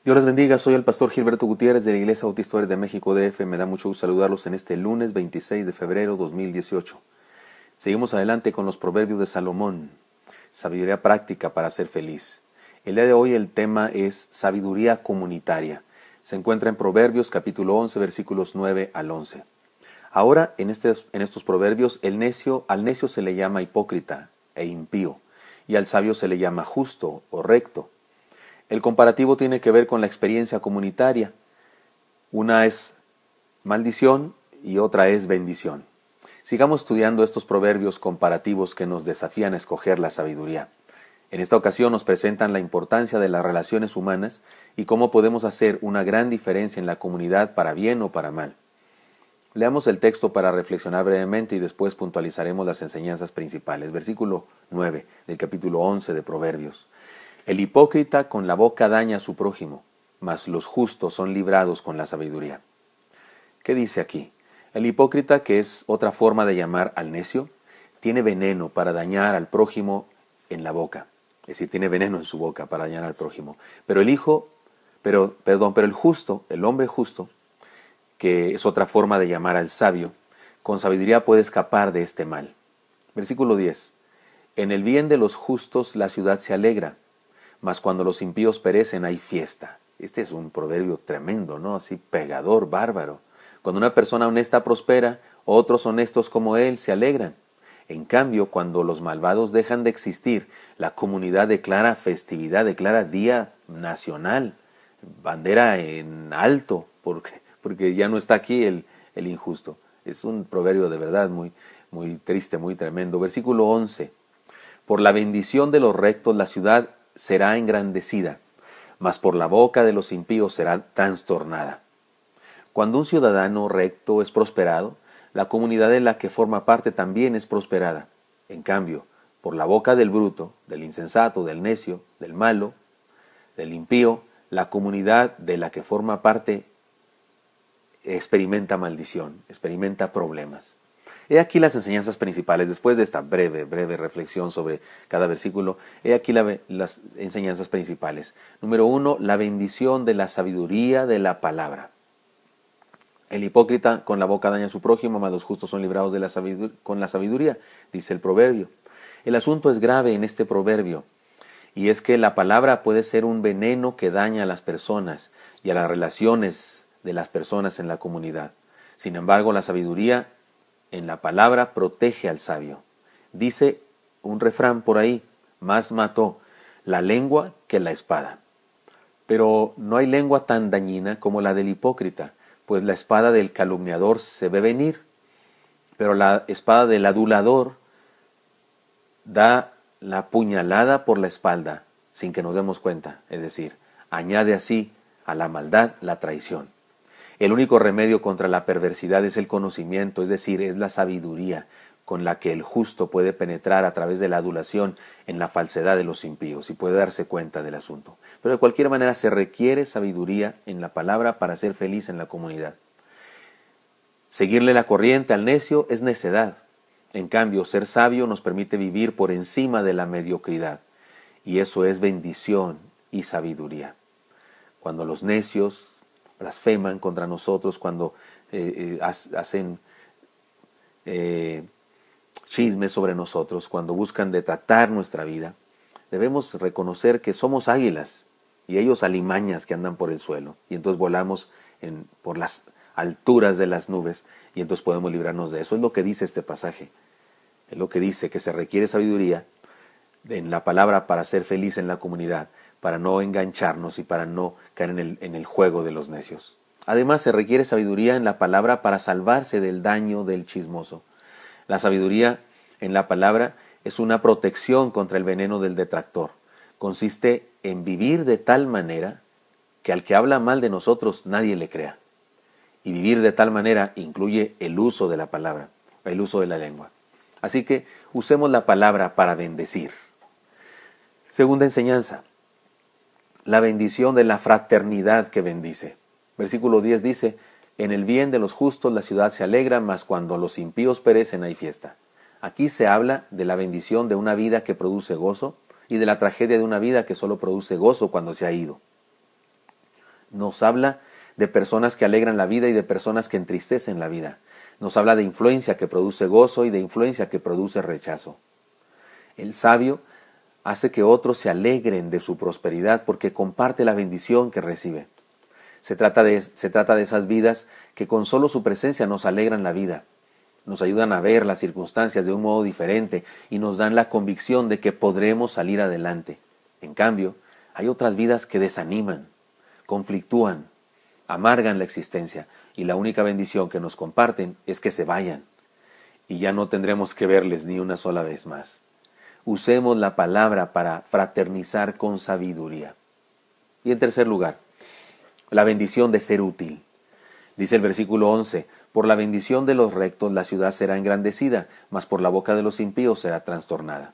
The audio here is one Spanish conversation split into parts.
Dios les bendiga, soy el pastor Gilberto Gutiérrez de la Iglesia Bautista de México DF. Me da mucho gusto saludarlos en este lunes 26 de febrero 2018. Seguimos adelante con los proverbios de Salomón, sabiduría práctica para ser feliz. El día de hoy el tema es sabiduría comunitaria. Se encuentra en Proverbios capítulo 11, versículos 9 al 11. Ahora, en estos proverbios, al necio se le llama hipócrita e impío, y al sabio se le llama justo o recto. El comparativo tiene que ver con la experiencia comunitaria. Una es maldición y otra es bendición. Sigamos estudiando estos proverbios comparativos que nos desafían a escoger la sabiduría. En esta ocasión nos presentan la importancia de las relaciones humanas y cómo podemos hacer una gran diferencia en la comunidad para bien o para mal. Leamos el texto para reflexionar brevemente y después puntualizaremos las enseñanzas principales. Versículo 9 del capítulo 11 de Proverbios. El hipócrita con la boca daña a su prójimo, mas los justos son librados con la sabiduría. ¿Qué dice aquí? El hipócrita, que es otra forma de llamar al necio, tiene veneno para dañar al prójimo en la boca. Es decir, tiene veneno en su boca para dañar al prójimo. Pero el justo, el hombre justo, que es otra forma de llamar al sabio, con sabiduría puede escapar de este mal. Versículo 10. En el bien de los justos la ciudad se alegra, mas cuando los impíos perecen hay fiesta. Este es un proverbio tremendo, ¿no? Así pegador, bárbaro. Cuando una persona honesta prospera, otros honestos como él se alegran. En cambio, cuando los malvados dejan de existir, la comunidad declara festividad, declara día nacional, bandera en alto, porque ya no está aquí el injusto. Es un proverbio de verdad muy, muy triste, muy tremendo. Versículo 11. Por la bendición de los rectos la ciudad será engrandecida, mas por la boca de los impíos será trastornada. Cuando un ciudadano recto es prosperado, la comunidad en la que forma parte también es prosperada. En cambio, por la boca del bruto, del insensato, del necio, del malo, del impío, la comunidad de la que forma parte experimenta maldición, experimenta problemas. He aquí las enseñanzas principales. Después de esta breve reflexión sobre cada versículo, he aquí las enseñanzas principales. Número 1, la bendición de la sabiduría de la palabra. El hipócrita con la boca daña a su prójimo, mas los justos son librados con la sabiduría, dice el proverbio. El asunto es grave en este proverbio, y es que la palabra puede ser un veneno que daña a las personas y a las relaciones de las personas en la comunidad. Sin embargo, la sabiduría en la palabra protege al sabio. Dice un refrán por ahí, más mató la lengua que la espada. Pero no hay lengua tan dañina como la del hipócrita, pues la espada del calumniador se ve venir, pero la espada del adulador da la puñalada por la espalda sin que nos demos cuenta, es decir, añade así a la maldad la traición. El único remedio contra la perversidad es el conocimiento, es decir, es la sabiduría con la que el justo puede penetrar a través de la adulación en la falsedad de los impíos y puede darse cuenta del asunto. Pero de cualquier manera se requiere sabiduría en la palabra para ser feliz en la comunidad. Seguirle la corriente al necio es necedad. En cambio, ser sabio nos permite vivir por encima de la mediocridad. Y eso es bendición y sabiduría. Cuando los necios blasfeman contra nosotros, cuando hacen chismes sobre nosotros, cuando buscan detratar nuestra vida, debemos reconocer que somos águilas y ellos alimañas que andan por el suelo, y entonces volamos por las alturas de las nubes y entonces podemos librarnos de eso. Es lo que dice este pasaje, es lo que dice que se requiere sabiduría en la palabra para ser feliz en la comunidad, para no engancharnos y para no caer en el juego de los necios. Además, se requiere sabiduría en la palabra para salvarse del daño del chismoso. La sabiduría en la palabra es una protección contra el veneno del detractor. Consiste en vivir de tal manera que al que habla mal de nosotros nadie le crea. Y vivir de tal manera incluye el uso de la palabra, el uso de la lengua. Así que usemos la palabra para bendecir. Segunda enseñanza, la bendición de la fraternidad que bendice. Versículo 10 dice, en el bien de los justos la ciudad se alegra, mas cuando los impíos perecen hay fiesta. Aquí se habla de la bendición de una vida que produce gozo y de la tragedia de una vida que solo produce gozo cuando se ha ido. Nos habla de personas que alegran la vida y de personas que entristecen la vida. Nos habla de influencia que produce gozo y de influencia que produce rechazo. El sabio hace que otros se alegren de su prosperidad porque comparte la bendición que recibe. Se trata de esas vidas que con solo su presencia nos alegran la vida, nos ayudan a ver las circunstancias de un modo diferente y nos dan la convicción de que podremos salir adelante. En cambio, hay otras vidas que desaniman, conflictúan, amargan la existencia y la única bendición que nos comparten es que se vayan y ya no tendremos que verles ni una sola vez más. Usemos la palabra para fraternizar con sabiduría. Y en tercer lugar, la bendición de ser útil. Dice el versículo 11, por la bendición de los rectos la ciudad será engrandecida, mas por la boca de los impíos será trastornada.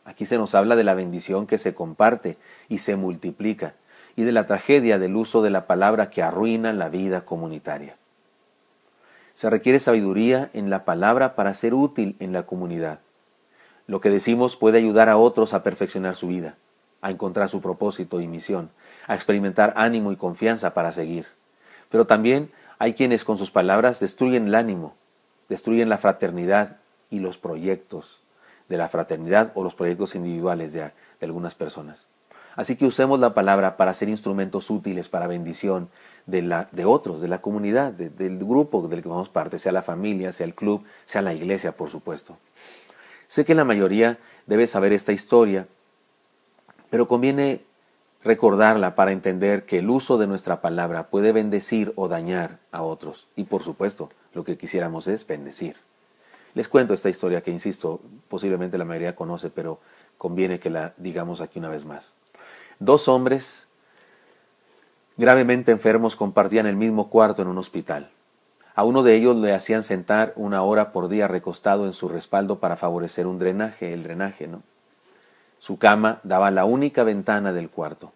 Aquí se nos habla de la bendición que se comparte y se multiplica, y de la tragedia del uso de la palabra que arruina la vida comunitaria. Se requiere sabiduría en la palabra para ser útil en la comunidad. Lo que decimos puede ayudar a otros a perfeccionar su vida, a encontrar su propósito y misión, a experimentar ánimo y confianza para seguir. Pero también hay quienes con sus palabras destruyen el ánimo, destruyen la fraternidad y los proyectos de la fraternidad o los proyectos individuales de algunas personas. Así que usemos la palabra para ser instrumentos útiles para bendición de otros, de la comunidad, del grupo del que formamos parte, sea la familia, sea el club, sea la iglesia, por supuesto. Sé que la mayoría debe saber esta historia, pero conviene recordarla para entender que el uso de nuestra palabra puede bendecir o dañar a otros. Y por supuesto, lo que quisiéramos es bendecir. Les cuento esta historia que, insisto, posiblemente la mayoría conoce, pero conviene que la digamos aquí una vez más. 2 hombres gravemente enfermos compartían el mismo cuarto en un hospital. A uno de ellos le hacían sentar 1 hora por día recostado en su respaldo para favorecer el drenaje, ¿no? Su cama daba a la única ventana del cuarto.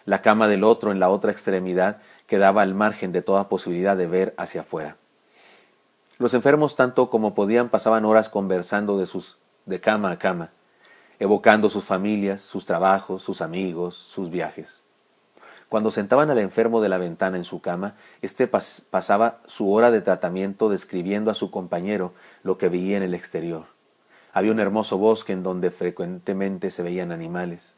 La cama del otro en la otra extremidad quedaba al margen de toda posibilidad de ver hacia afuera. Los enfermos, tanto como podían, pasaban horas conversando de cama a cama, evocando sus familias, sus trabajos, sus amigos, sus viajes. Cuando sentaban al enfermo de la ventana en su cama, éste pasaba su hora de tratamiento describiendo a su compañero lo que veía en el exterior. Había un hermoso bosque en donde frecuentemente se veían animales,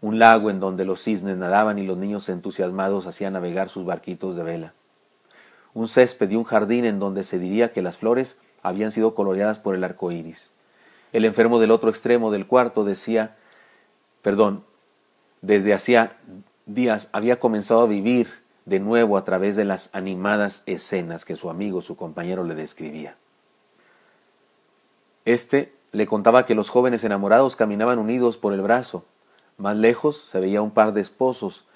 un lago en donde los cisnes nadaban y los niños entusiasmados hacían navegar sus barquitos de vela, un césped y un jardín en donde se diría que las flores habían sido coloreadas por el arco iris. El enfermo del otro extremo del cuarto desde hacía días había comenzado a vivir de nuevo a través de las animadas escenas que su amigo, su compañero le describía. Este le contaba que los jóvenes enamorados caminaban unidos por el brazo. Más lejos se veía un par de esposos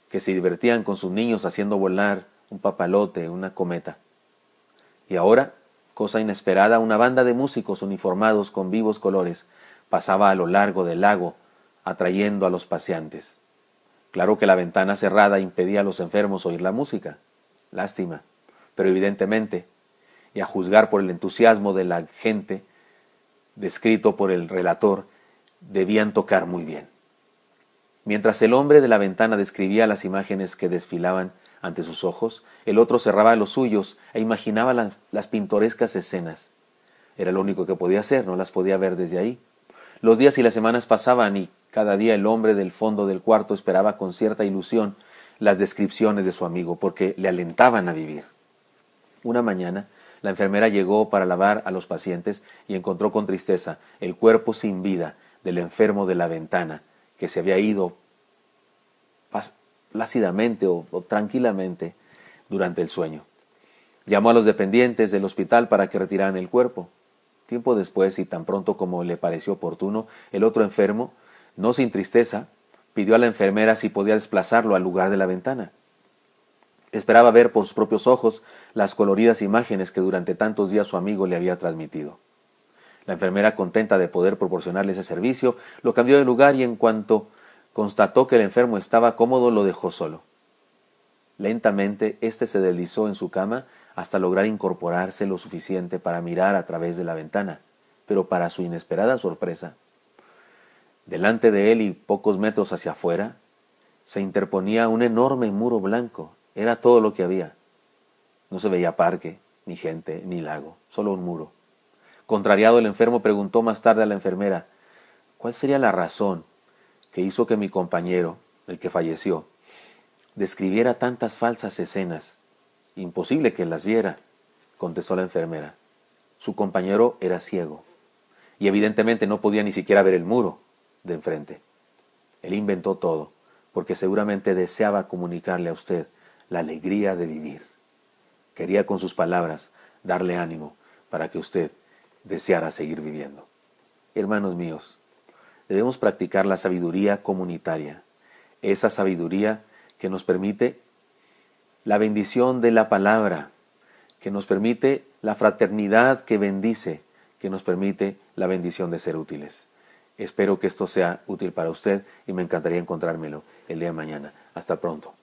que se divertían con sus niños haciendo volar un papalote, una cometa. Y ahora, cosa inesperada, una banda de músicos uniformados con vivos colores pasaba a lo largo del lago, atrayendo a los paseantes. Claro que la ventana cerrada impedía a los enfermos oír la música. Lástima, pero evidentemente, y a juzgar por el entusiasmo de la gente, descrito por el relator, debían tocar muy bien. Mientras el hombre de la ventana describía las imágenes que desfilaban ante sus ojos, el otro cerraba los suyos e imaginaba las pintorescas escenas. Era lo único que podía hacer, no las podía ver desde ahí. Los días y las semanas pasaban y cada día el hombre del fondo del cuarto esperaba con cierta ilusión las descripciones de su amigo, porque le alentaban a vivir. Una mañana, la enfermera llegó para lavar a los pacientes y encontró con tristeza el cuerpo sin vida del enfermo de la ventana, que se había ido plácidamente o tranquilamente durante el sueño. Llamó a los dependientes del hospital para que retiraran el cuerpo. Tiempo después, y tan pronto como le pareció oportuno, el otro enfermo, no sin tristeza, pidió a la enfermera si podía desplazarlo al lugar de la ventana. Esperaba ver por sus propios ojos las coloridas imágenes que durante tantos días su amigo le había transmitido. La enfermera, contenta de poder proporcionarle ese servicio, lo cambió de lugar y en cuanto constató que el enfermo estaba cómodo, lo dejó solo. Lentamente, éste se deslizó en su cama hasta lograr incorporarse lo suficiente para mirar a través de la ventana, pero para su inesperada sorpresa, delante de él y pocos metros hacia afuera, se interponía un enorme muro blanco, Era todo lo que había. No se veía parque, ni gente, ni lago, solo un muro. Contrariado, el enfermo preguntó más tarde a la enfermera, ¿cuál sería la razón que hizo que mi compañero, el que falleció, describiera tantas falsas escenas? Imposible que las viera, contestó la enfermera. Su compañero era ciego y evidentemente no podía ni siquiera ver el muro de enfrente. Él inventó todo porque seguramente deseaba comunicarle a usted la alegría de vivir. Quería con sus palabras darle ánimo para que usted deseara seguir viviendo. Hermanos míos, debemos practicar la sabiduría comunitaria, esa sabiduría que nos permite la bendición de la palabra, que nos permite la fraternidad que bendice, que nos permite la bendición de ser útiles. Espero que esto sea útil para usted y me encantaría encontrármelo el día de mañana. Hasta pronto.